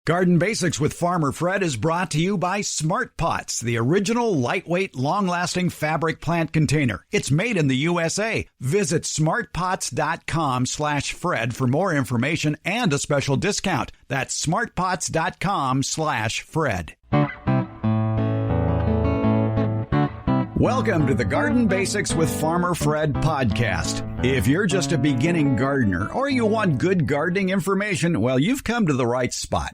Garden Basics with Farmer Fred is brought to you by Smart Pots, the original lightweight, long-lasting fabric plant container. It's made in the USA. Visit smartpots.com/Fred for more information and a special discount. That's smartpots.com/Fred. Welcome to the Garden Basics with Farmer Fred podcast. If you're just a beginning gardener or you want good gardening information, well, you've come to the right spot.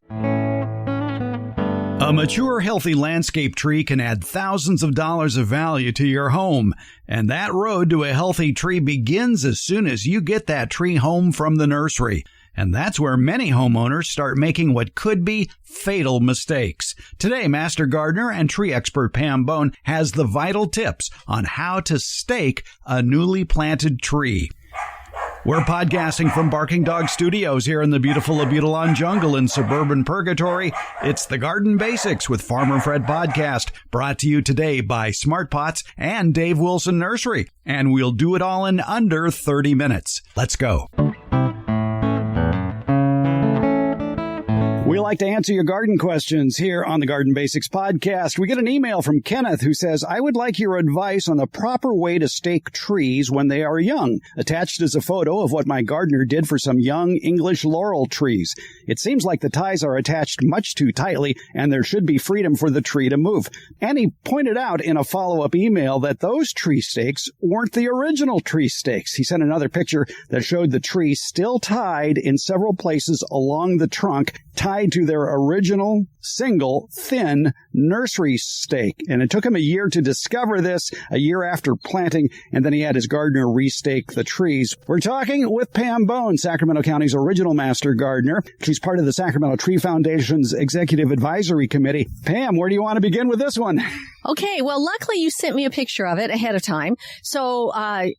A mature, healthy landscape tree can add thousands of dollars of value to your home, and that road to a healthy tree begins as soon as you get that tree home from the nursery. And that's where many homeowners start making what could be fatal mistakes. Today, master gardener and tree expert Pam Bone has the vital tips on how to stake a newly planted tree. We're podcasting from Barking Dog Studios here in the beautiful Abutilon Jungle in suburban Purgatory. It's the Garden Basics with Farmer Fred podcast, brought to you today by Smart Pots and Dave Wilson Nursery. And we'll do it all in under 30 minutes. Let's go. We like to answer your garden questions here on the Garden Basics podcast. We get an email from Kenneth who says, I would like your advice on the proper way to stake trees when they are young. Attached is a photo of what my gardener did for some young English laurel trees. It seems like the ties are attached much too tightly and there should be freedom for the tree to move. And he pointed out in a follow-up email that those tree stakes weren't the original tree stakes. He sent another picture that showed the tree still tied in several places along the trunk, tied to their original single thin nursery stake. And it took him a year to discover this, a year after planting, and then he had his gardener restake the trees. We're talking with Pam Bone, Sacramento County's original master gardener. She's part of the Sacramento Tree Foundation's Executive Advisory Committee. Pam, where do you want to begin with this one? Okay, well, luckily you sent me a picture of it ahead of time. So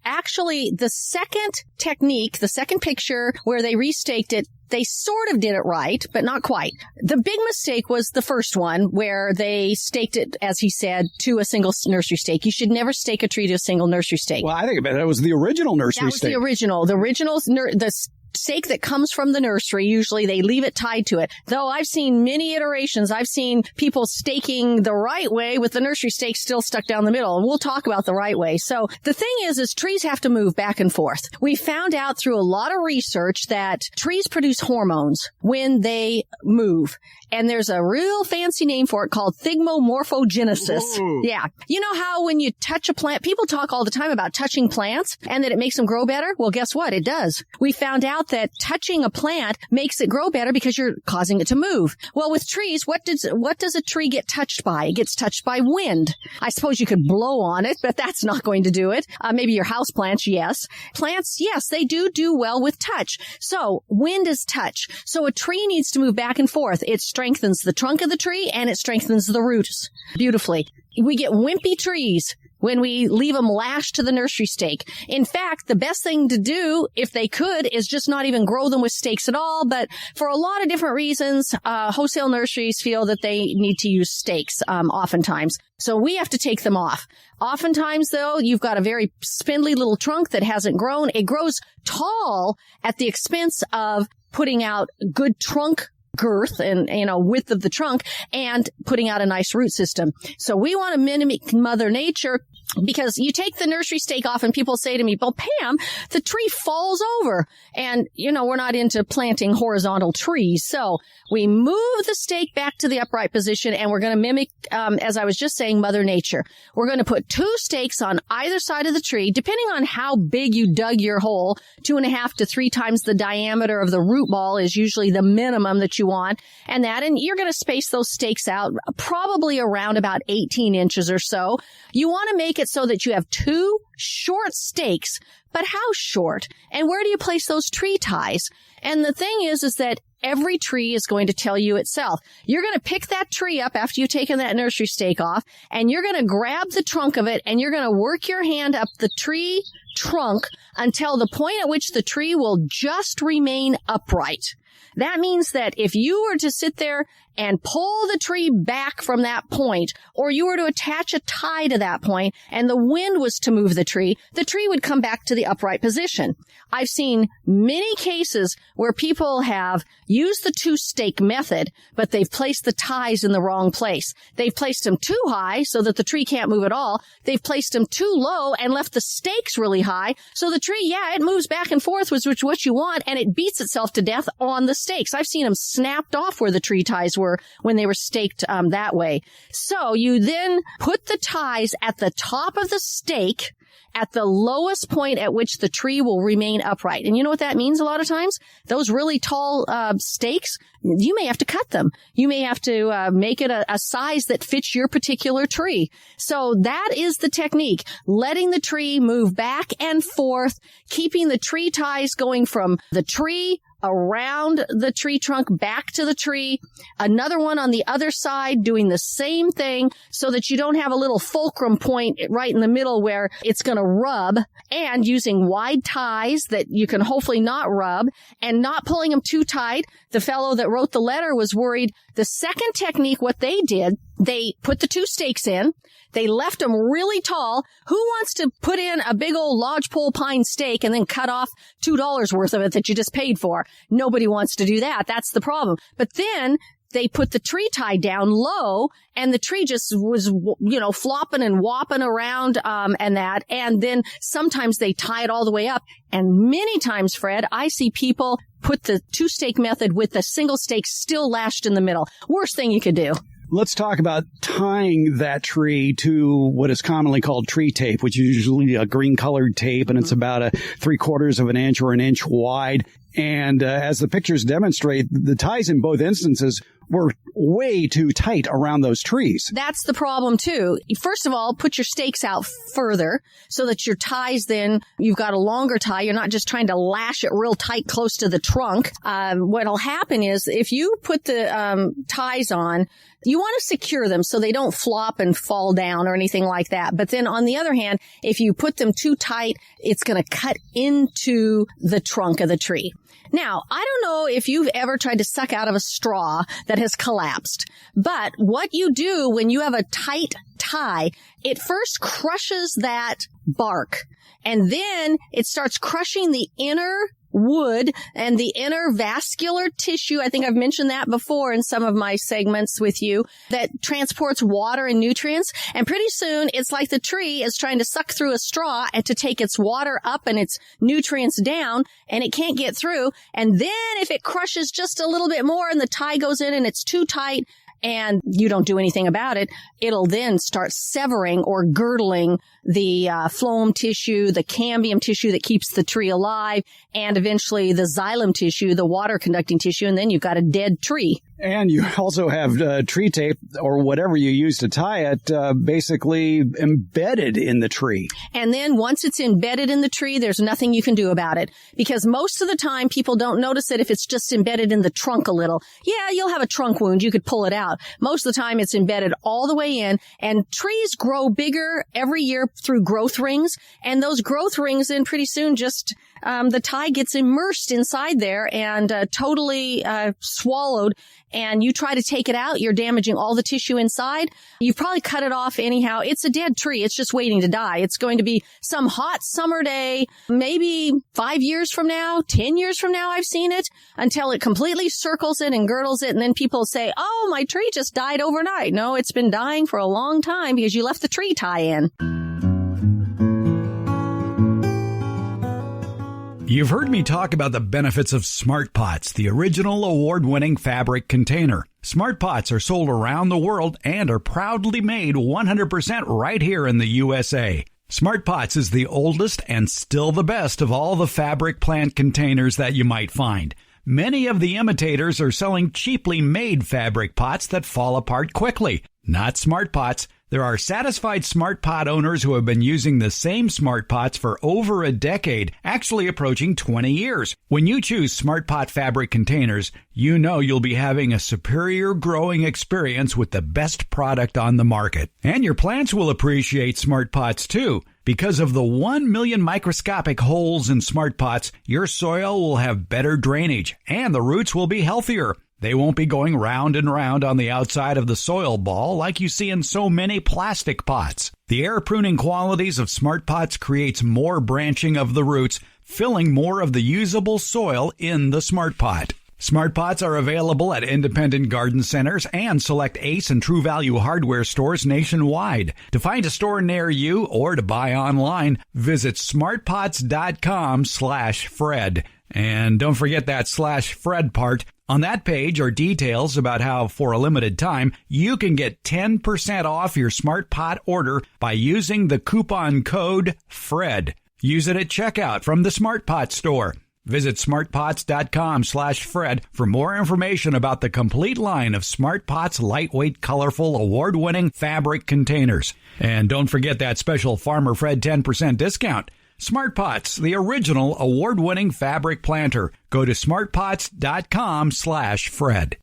actually, the second technique, the second picture where they restaked it, they sort of did it right, but not quite. The big mistake was the first one where they staked it, as he said, to a single nursery stake. You should never stake a tree to a single nursery stake. Well, I think that was the original nursery stake. That was the original. The stake that comes from the nursery, usually they leave it tied to it. Though I've seen many iterations. I've seen people staking the right way with the nursery stake still stuck down the middle. And we'll talk about the right way. So the thing is trees have to move back and forth. We found out through a lot of research that trees produce hormones when they move. And there's a real fancy name for it called thigmomorphogenesis. Ooh. Yeah. You know how when you touch a plant, people talk all the time about touching plants and that it makes them grow better? Well, guess what? It does. We found out that touching a plant makes it grow better because you're causing it to move. Well, with trees, what does a tree get touched by? It gets touched by wind. I suppose you could blow on it, but that's not going to do it. Maybe your house plants, yes. Plants, yes, they do well with touch. So wind is touch. So a tree needs to move back and forth. It strengthens the trunk of the tree and it strengthens the roots beautifully. We get wimpy trees when we leave them lashed to the nursery stake. In fact, the best thing to do, if they could, is just not even grow them with stakes at all. But for a lot of different reasons, wholesale nurseries feel that they need to use stakes oftentimes. So we have to take them off. Oftentimes, though, you've got a very spindly little trunk that hasn't grown. It grows tall at the expense of putting out good trunk girth and, width of the trunk and putting out a nice root system. So we want to mimic Mother Nature because you take the nursery stake off and people say to me, well, Pam, the tree falls over. And, we're not into planting horizontal trees. So we move the stake back to the upright position and we're going to mimic, as I was just saying, Mother Nature. We're going to put 2 stakes on either side of the tree, depending on how big you dug your hole. 2.5 to 3 times the diameter of the root ball is usually the minimum that you want. And you're going to space those stakes out probably around about 18 inches or so. You want to make it so that you have 2 short stakes, but how short? And where do you place those tree ties? And the thing is that every tree is going to tell you itself. You're going to pick that tree up after you've taken that nursery stake off, and you're going to grab the trunk of it, and you're going to work your hand up the tree trunk until the point at which the tree will just remain upright. That means that if you were to sit there and pull the tree back from that point, or you were to attach a tie to that point, and the wind was to move the tree would come back to the upright position. I've seen many cases where people have used the 2-stake method, but they've placed the ties in the wrong place. They've placed them too high so that the tree can't move at all. They've placed them too low and left the stakes really high. So the tree, it moves back and forth, which is what you want, and it beats itself to death on the stakes. I've seen them snapped off where the tree ties were when they were staked that way. So you then put the ties at the top of the stake at the lowest point at which the tree will remain upright. And you know what that means a lot of times? Those really tall stakes, you may have to cut them. You may have to make it a size that fits your particular tree. So that is the technique, letting the tree move back and forth, keeping the tree ties going from the tree around the tree trunk back to the tree, another one on the other side doing the same thing so that you don't have a little fulcrum point right in the middle where it's going to rub, and using wide ties that you can hopefully not rub and not pulling them too tight. The fellow that wrote the letter was worried. The second technique, what they did, they put the 2 stakes in. They left them really tall. Who wants to put in a big old lodgepole pine stake and then cut off $2 worth of it that you just paid for? Nobody wants to do that. That's the problem. But then they put the tree tie down low, and the tree just was, flopping and whopping around, and then sometimes they tie it all the way up. And many times, Fred, I see people put the 2-stake method with the single stake still lashed in the middle. Worst thing you could do. Let's talk about tying that tree to what is commonly called tree tape, which is usually a green-colored tape, and it's about 3/4 of an inch or an inch wide. And as the pictures demonstrate, the ties in both instances were way too tight around those trees. That's the problem, too. First of all, put your stakes out further so that your ties then, you've got a longer tie. You're not just trying to lash it real tight close to the trunk. What'll happen is if you put the ties on, you want to secure them so they don't flop and fall down or anything like that. But then on the other hand, if you put them too tight, it's going to cut into the trunk of the tree. Now, I don't know if you've ever tried to suck out of a straw that has collapsed, but what you do when you have a tight tie, it first crushes that bark, and then it starts crushing the inner wood and the inner vascular tissue. I think I've mentioned that before in some of my segments with you, that transports water and nutrients. And pretty soon it's like the tree is trying to suck through a straw and to take its water up and its nutrients down, and it can't get through. And then if it crushes just a little bit more and the tie goes in and it's too tight, and you don't do anything about it, it'll then start severing or girdling the phloem tissue, the cambium tissue that keeps the tree alive, and eventually the xylem tissue, the water-conducting tissue, and then you've got a dead tree. And you also have tree tape or whatever you use to tie it basically embedded in the tree. And then once it's embedded in the tree, there's nothing you can do about it, because most of the time people don't notice it if it's just embedded in the trunk a little. Yeah, you'll have a trunk wound. You could pull it out. Most of the time it's embedded all the way in, and trees grow bigger every year through growth rings, and those growth rings then pretty soon just the tie gets immersed inside there and totally swallowed, and you try to take it out, you're damaging all the tissue inside. You've probably cut it off anyhow. It's a dead tree. It's just waiting to die. It's going to be some hot summer day, maybe 5 years from now, 10 years from now, I've seen it, until it completely circles it and girdles it, and then people say, oh, my tree just died overnight. No, it's been dying for a long time because you left the tree tie in. You've heard me talk about the benefits of Smart Pots, the original award-winning fabric container. Smart Pots are sold around the world and are proudly made 100% right here in the USA. Smart Pots is the oldest and still the best of all the fabric plant containers that you might find. Many of the imitators are selling cheaply made fabric pots that fall apart quickly. Not Smart Pots. There are satisfied Smart Pot owners who have been using the same Smart Pots for over a decade, actually approaching 20 years. When you choose Smart Pot fabric containers, you know you'll be having a superior growing experience with the best product on the market. And your plants will appreciate Smart Pots too, Because of the 1 million microscopic holes in smart pots, your soil will have better drainage and the roots will be healthier. They won't be going round and round on the outside of the soil ball like you see in so many plastic pots. The air pruning qualities of smart pots creates more branching of the roots, filling more of the usable soil in the smart pot. Smart pots are available at independent garden centers and select Ace and True Value hardware stores nationwide. To find a store near you or to buy online, visit smartpots.com/Fred. And don't forget that /Fred part. On that page are details about how, for a limited time, you can get 10% off your smart pot order by using the coupon code FRED. Use it at checkout from the Smart Pot store. Visit smartpots.com/Fred for more information about the complete line of Smart Pots lightweight, colorful, award-winning fabric containers. And don't forget that special Farmer Fred 10% discount. Smart Pots, the original award-winning fabric planter. Go to smartpots.com/Fred.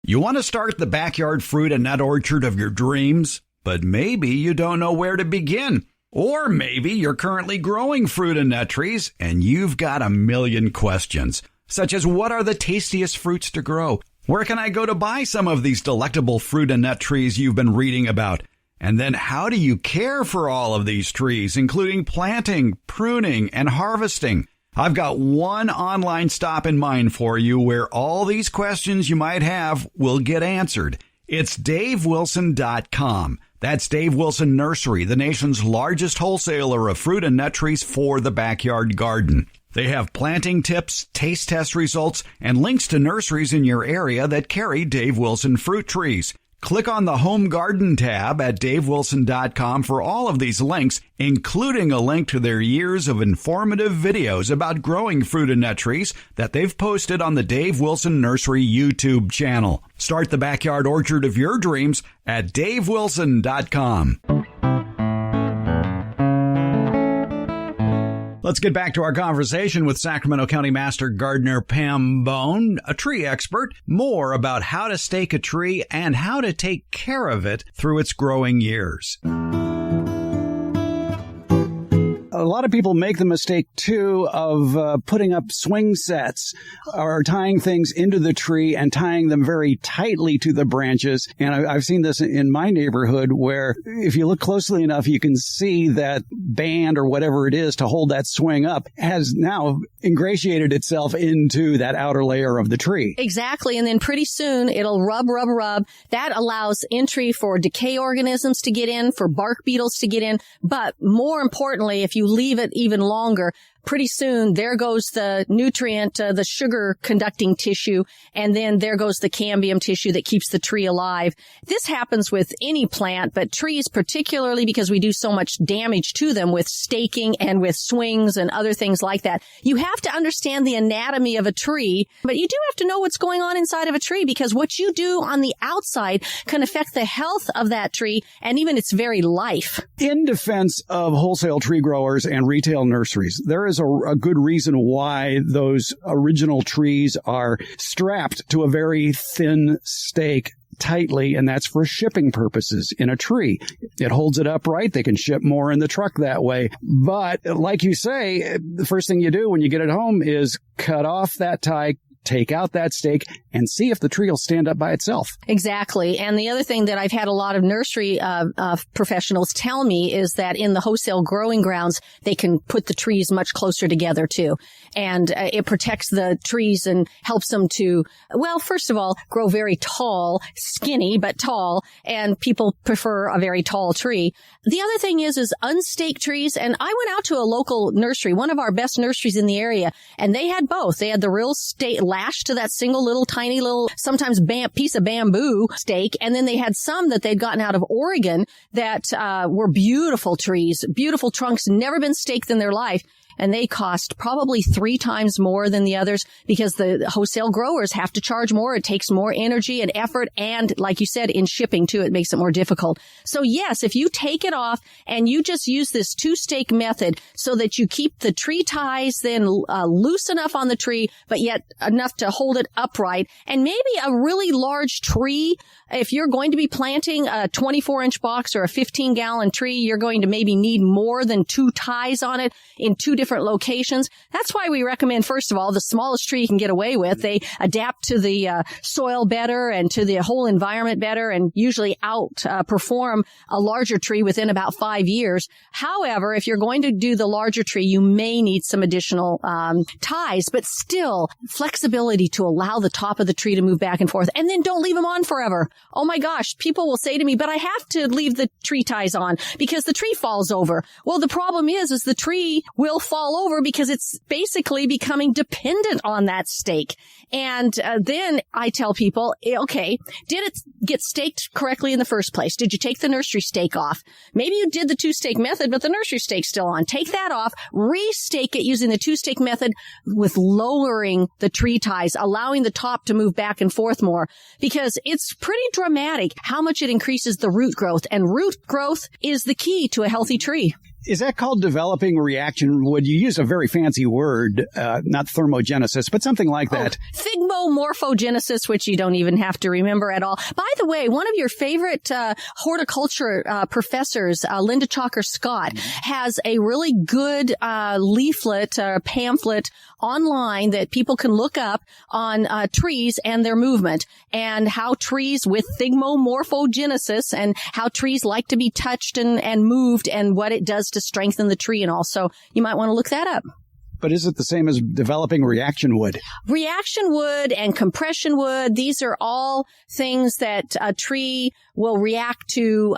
You want to start the backyard fruit and nut orchard of your dreams, but maybe you don't know where to begin. Or maybe you're currently growing fruit and nut trees and you've got a million questions, such as what are the tastiest fruits to grow? Where can I go to buy some of these delectable fruit and nut trees you've been reading about? And then how do you care for all of these trees, including planting, pruning, and harvesting? I've got one online stop in mind for you where all these questions you might have will get answered. It's DaveWilson.com. That's Dave Wilson Nursery, the nation's largest wholesaler of fruit and nut trees for the backyard garden. They have planting tips, taste test results, and links to nurseries in your area that carry Dave Wilson fruit trees. Click on the Home Garden tab at DaveWilson.com for all of these links, including a link to their years of informative videos about growing fruit and nut trees that they've posted on the Dave Wilson Nursery YouTube channel. Start the backyard orchard of your dreams at DaveWilson.com. Let's get back to our conversation with Sacramento County Master Gardener Pam Bone, a tree expert, more about how to stake a tree and how to take care of it through its growing years. A lot of people make the mistake, too, of putting up swing sets or tying things into the tree and tying them very tightly to the branches. And I've seen this in my neighborhood where if you look closely enough, you can see that band or whatever it is to hold that swing up has now ingratiated itself into that outer layer of the tree. Exactly. And then pretty soon it'll rub. That allows entry for decay organisms to get in, for bark beetles to get in. But more importantly, if you leave it even longer, pretty soon there goes the nutrient, the sugar conducting tissue, and then there goes the cambium tissue that keeps the tree alive. This happens with any plant, but trees particularly because we do so much damage to them with staking and with swings and other things like that. You have to understand the anatomy of a tree, but you do have to know what's going on inside of a tree because what you do on the outside can affect the health of that tree and even its very life. In defense of wholesale tree growers and retail nurseries, there is a good reason why those original trees are strapped to a very thin stake tightly, and that's for shipping purposes in a tree. It holds it upright. They can ship more in the truck that way. But like you say, the first thing you do when you get it home is cut off that tie, take out that stake, and see if the tree will stand up by itself. Exactly. And the other thing that I've had a lot of nursery professionals tell me is that in the wholesale growing grounds, they can put the trees much closer together too. And it protects the trees and helps them to, well, first of all, grow very tall, skinny, but tall. And people prefer a very tall tree. The other thing is unstaked trees. And I went out to a local nursery, one of our best nurseries in the area, and they had both. They had the real stake lashed to that single little tiny little, sometimes piece of bamboo stake. And then they had some that they'd gotten out of Oregon that were beautiful trees, beautiful trunks, never been staked in their life. and they cost probably 3 times more than the others because the wholesale growers have to charge more. It takes more energy and effort. And like you said, in shipping too, it makes it more difficult. So yes, if you take it off and you just use this 2-stake method so that you keep the tree ties then loose enough on the tree, but yet enough to hold it upright, and maybe a really large tree. If you're going to be planting a 24-inch box or a 15-gallon tree, you're going to maybe need more than 2 ties on it in 2 different locations. That's why we recommend, first of all, the smallest tree you can get away with. They adapt to the soil better and to the whole environment better, and usually outperform a larger tree within about 5 years. However, if you're going to do the larger tree, you may need some additional ties, but still flexibility to allow the top of the tree to move back and forth. And then don't leave them on forever. Oh my gosh, people will say to me, but I have to leave the tree ties on because the tree falls over. Well, the problem is the tree will fall over because it's basically becoming dependent on that stake. And then I tell people, okay, did it get staked correctly in the first place? Did you take the nursery stake off? Maybe you did the 2-stake method, but the nursery stake's still on. Take that off, restake it using the 2-stake method with lowering the tree ties, allowing the top to move back and forth more, because it's pretty dramatic how much it increases the root growth, and root growth is the key to a healthy tree. Is that called developing reaction wood? You use a very fancy word, not thermogenesis, but something like that. Thigmomorphogenesis, which you don't even have to remember at all. By the way, one of your favorite horticulture professors, Linda Chalker Scott, has a really good leaflet, pamphlet online that people can look up on trees and their movement, and how trees with thigmomorphogenesis and how trees like to be touched and moved, and what it does to strengthen the tree and all. So you might want to look that up. But is it the same as developing reaction wood? Reaction wood and compression wood, these are all things that a tree will react to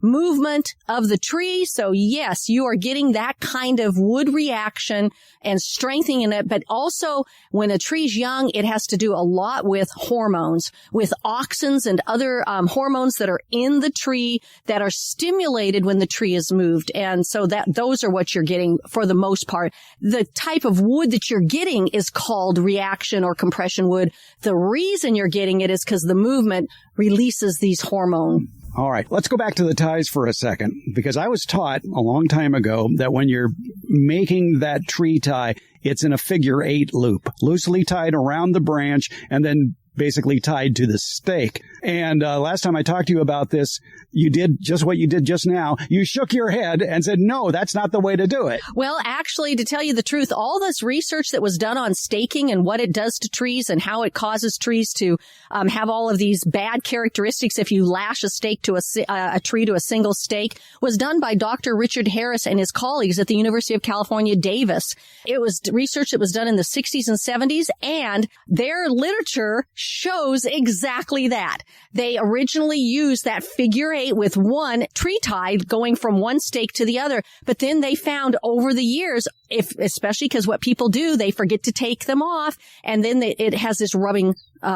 movement of the tree. So yes, you are getting that kind of wood reaction and strengthening it. But also when a tree's young, it has to do a lot with hormones, with auxins and other hormones that are in the tree that are stimulated when the tree is moved. And so those are what you're getting for the most part. The type of wood that you're getting is called reaction or compression wood. The reason you're getting it is because the movement releases these hormones. All right, let's go back to the ties for a second, because I was taught a long time ago that when you're making that tree tie, it's in a figure 8 loop, loosely tied around the branch and then basically tied to the stake. And last time I talked to you about this, you did just what you did just now. You shook your head and said, no, that's not the way to do it. Well, actually, to tell you the truth, all this research that was done on staking and what it does to trees and how it causes trees to have all of these bad characteristics if you lash a stake to a tree to a single stake was done by Dr. Richard Harris and his colleagues at the University of California, Davis. It was research that was done in the 60s and 70s, and their literature shows exactly that. They originally used that figure 8 with one tree tie going from one stake to the other, but then they found over the years, especially because what people do, they forget to take them off, and then it has this rubbing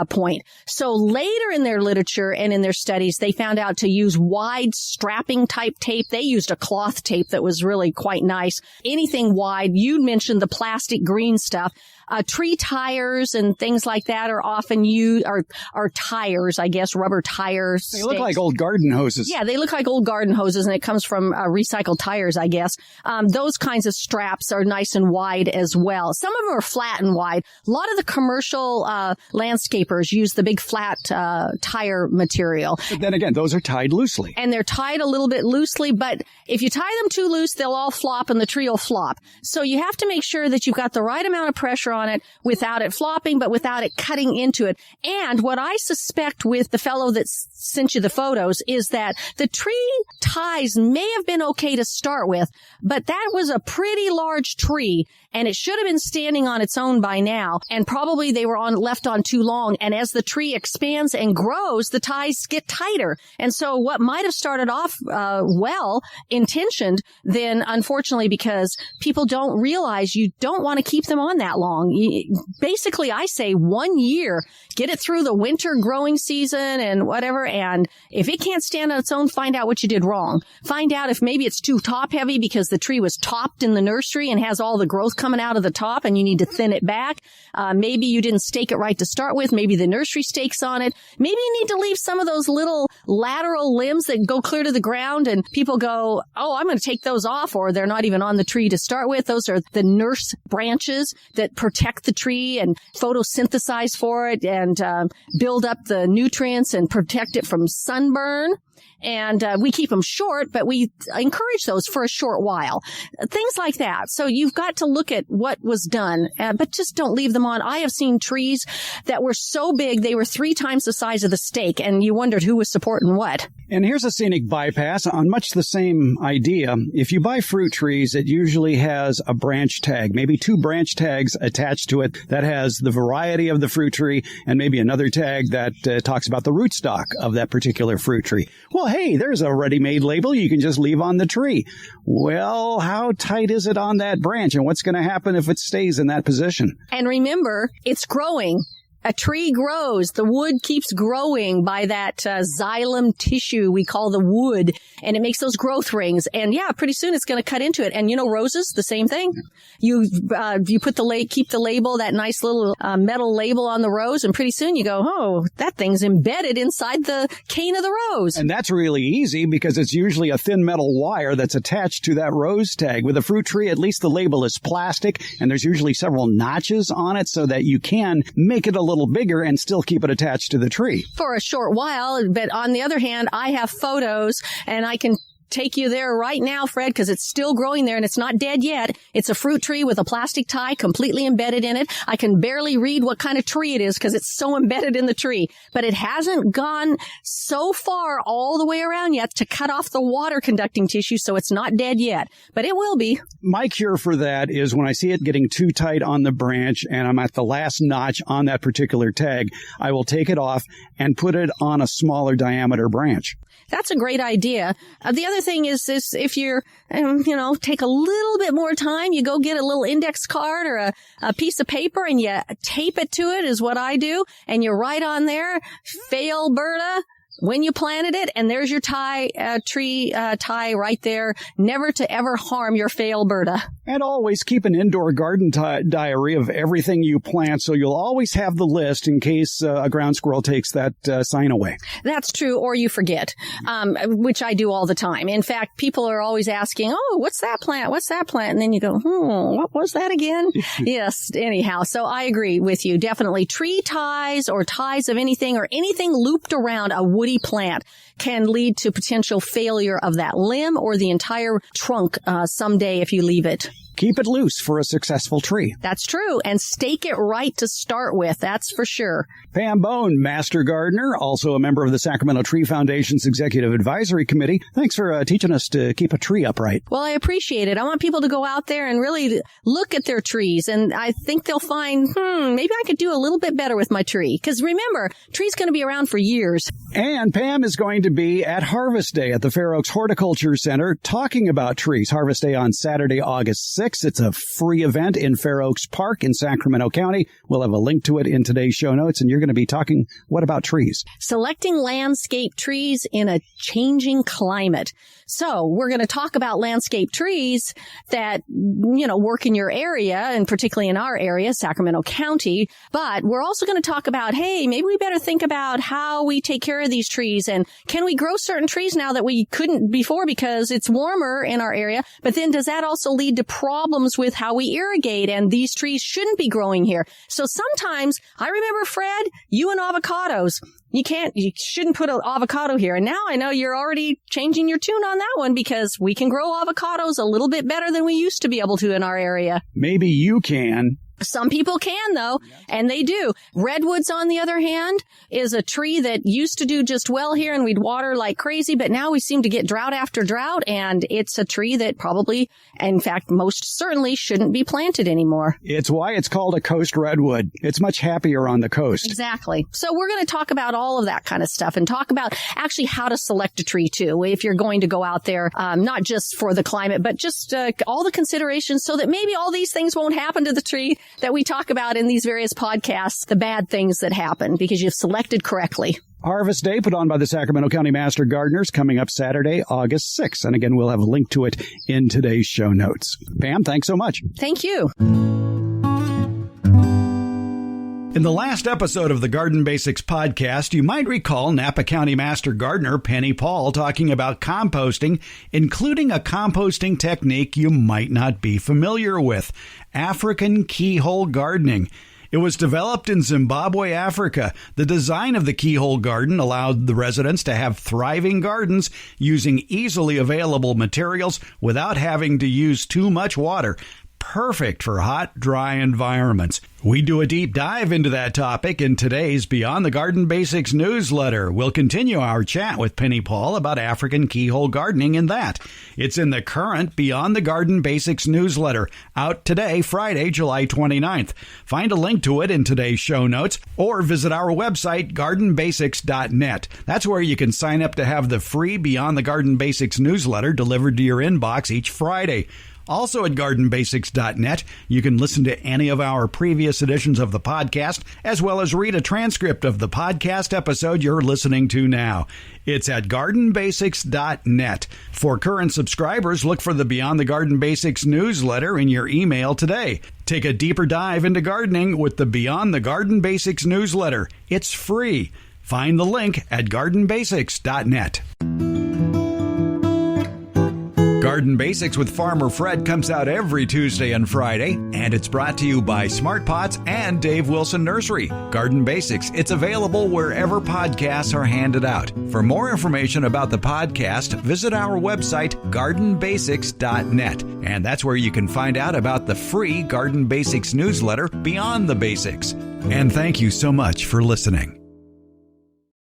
point. So later in their literature and in their studies, they found out to use wide strapping type tape. They used a cloth tape that was really quite nice. Anything wide. You mentioned the plastic green stuff. Tree tires and things like that are often used, are tires, I guess, rubber tires. They look like old garden hoses. Yeah, they look like old garden hoses, and it comes from recycled tires, I guess. Those kinds of straps are nice and wide as well. Some of them are flat and wide. A lot of the commercial landscapers use the big flat tire material. But then again, those are tied loosely. And they're tied a little bit loosely, but if you tie them too loose, they'll all flop and the tree will flop. So you have to make sure that you've got the right amount of pressure on it without it flopping, but without it cutting into it. And what I suspect with the fellow that sent you the photos is that the tree ties may have been okay to start with, but that was a pretty large tree and it should have been standing on its own by now. And probably they were left on too long. And as the tree expands and grows, the ties get tighter. And so what might have started off well intentioned, then unfortunately, because people don't realize you don't want to keep them on that long. long. Basically, I say 1 year, get it through the winter growing season and whatever. And if it can't stand on its own, find out what you did wrong. Find out if maybe it's too top heavy because the tree was topped in the nursery and has all the growth coming out of the top and you need to thin it back. Maybe you didn't stake it right to start with. Maybe the nursery stakes on it. Maybe you need to leave some of those little lateral limbs that go clear to the ground and people go, oh, I'm going to take those off, or they're not even on the tree to start with. Those are the nurse branches that protect the tree and photosynthesize for it and build up the nutrients and protect it from sunburn. And we keep them short, but we encourage those for a short while. Things like that. So you've got to look at what was done, but just don't leave them on. I have seen trees that were so big, they were 3 times the size of the stake, and you wondered who was supporting what. And here's a scenic bypass on much the same idea. If you buy fruit trees, it usually has a branch tag, maybe 2 branch tags attached to it that has the variety of the fruit tree and maybe another tag that talks about the rootstock of that particular fruit tree. Well, hey, there's a ready-made label you can just leave on the tree. Well, how tight is it on that branch, and what's going to happen if it stays in that position? And remember, it's growing. A tree grows. The wood keeps growing by that xylem tissue we call the wood, and it makes those growth rings. And yeah, pretty soon it's going to cut into it. And you know, roses, the same thing. You put keep the label, that nice little metal label on the rose, and pretty soon you go, oh, that thing's embedded inside the cane of the rose. And that's really easy because it's usually a thin metal wire that's attached to that rose tag. With a fruit tree, at least the label is plastic, and there's usually several notches on it so that you can make it a little bigger and still keep it attached to the tree. For a short while, but on the other hand, I have photos and I can take you there right now, Fred, because it's still growing there and it's not dead yet. It's a fruit tree with a plastic tie completely embedded in it. I can barely read what kind of tree it is because it's so embedded in the tree. But it hasn't gone so far all the way around yet to cut off the water conducting tissue, so it's not dead yet. But it will be. My cure for that is when I see it getting too tight on the branch and I'm at the last notch on that particular tag, I will take it off and put it on a smaller diameter branch. That's a great idea. The other thing is this, if you're, take a little bit more time, you go get a little index card or a piece of paper and you tape it to it is what I do. And you write on there, fail Berta, when you planted it, and there's your tree tie right there. Never to ever harm your fail Berta. And always keep an indoor garden diary of everything you plant, so you'll always have the list in case a ground squirrel takes that sign away. That's true, or you forget, which I do all the time. In fact, people are always asking, oh, what's that plant? What's that plant? And then you go, what was that again? Yes, anyhow. So I agree with you. Definitely tree ties or ties of anything or anything looped around a woody plant can lead to potential failure of that limb or the entire trunk someday if you leave it. Keep it loose for a successful tree. That's true. And stake it right to start with. That's for sure. Pam Bone, Master Gardener, also a member of the Sacramento Tree Foundation's Executive Advisory Committee. Thanks for teaching us to keep a tree upright. Well, I appreciate it. I want people to go out there and really look at their trees. And I think they'll find, maybe I could do a little bit better with my tree. Because remember, tree's going to be around for years. And Pam is going to be at Harvest Day at the Fair Oaks Horticulture Center talking about trees. Harvest Day on Saturday, August 6th. It's a free event in Fair Oaks Park in Sacramento County. We'll have a link to it in today's show notes, and you're going to be talking, what about trees? Selecting landscape trees in a changing climate. So we're going to talk about landscape trees that, work in your area, and particularly in our area, Sacramento County. But we're also going to talk about, hey, maybe we better think about how we take care of these trees, and can we grow certain trees now that we couldn't before because it's warmer in our area? But then does that also lead to problems with how we irrigate, and these trees shouldn't be growing here? So sometimes, I remember, Fred, you and avocados. You shouldn't put an avocado here. And now I know you're already changing your tune on that one because we can grow avocados a little bit better than we used to be able to in our area. Maybe you can. Some people can, though, and they do. Redwoods, on the other hand, is a tree that used to do just well here, and we'd water like crazy, but now we seem to get drought after drought, and it's a tree that probably, in fact, most certainly shouldn't be planted anymore. It's why it's called a coast redwood. It's much happier on the coast. Exactly. So we're going to talk about all of that kind of stuff and talk about actually how to select a tree, too, if you're going to go out there, not just for the climate, but just all the considerations so that maybe all these things won't happen to the tree that we talk about in these various podcasts, the bad things that happen because you've selected correctly. Harvest Day put on by the Sacramento County Master Gardeners coming up Saturday, August 6th. And again, we'll have a link to it in today's show notes. Pam, thanks so much. Thank you. In the last episode of the Garden Basics podcast, you might recall Napa County Master Gardener Penny Paul talking about composting, including a composting technique you might not be familiar with, African keyhole gardening. It was developed in Zimbabwe, Africa. The design of the keyhole garden allowed the residents to have thriving gardens using easily available materials without having to use too much water. Perfect for hot, dry environments. We do a deep dive into that topic in today's Beyond the Garden Basics newsletter. We'll continue our chat with Penny Paul about African keyhole gardening in that. It's in the current Beyond the Garden Basics newsletter, out today, Friday, July 29th. Find a link to it in today's show notes or visit our website, gardenbasics.net. That's where you can sign up to have the free Beyond the Garden Basics newsletter delivered to your inbox each Friday. Also at gardenbasics.net, you can listen to any of our previous editions of the podcast, as well as read a transcript of the podcast episode you're listening to now. It's at gardenbasics.net. For current subscribers, look for the Beyond the Garden Basics newsletter in your email today. Take a deeper dive into gardening with the Beyond the Garden Basics newsletter. It's free. Find the link at gardenbasics.net. Garden Basics with Farmer Fred comes out every Tuesday and Friday, and it's brought to you by Smart Pots and Dave Wilson Nursery. Garden Basics, it's available wherever podcasts are handed out. For more information about the podcast, visit our website, gardenbasics.net, and that's where you can find out about the free Garden Basics newsletter, Beyond the Basics. And thank you so much for listening.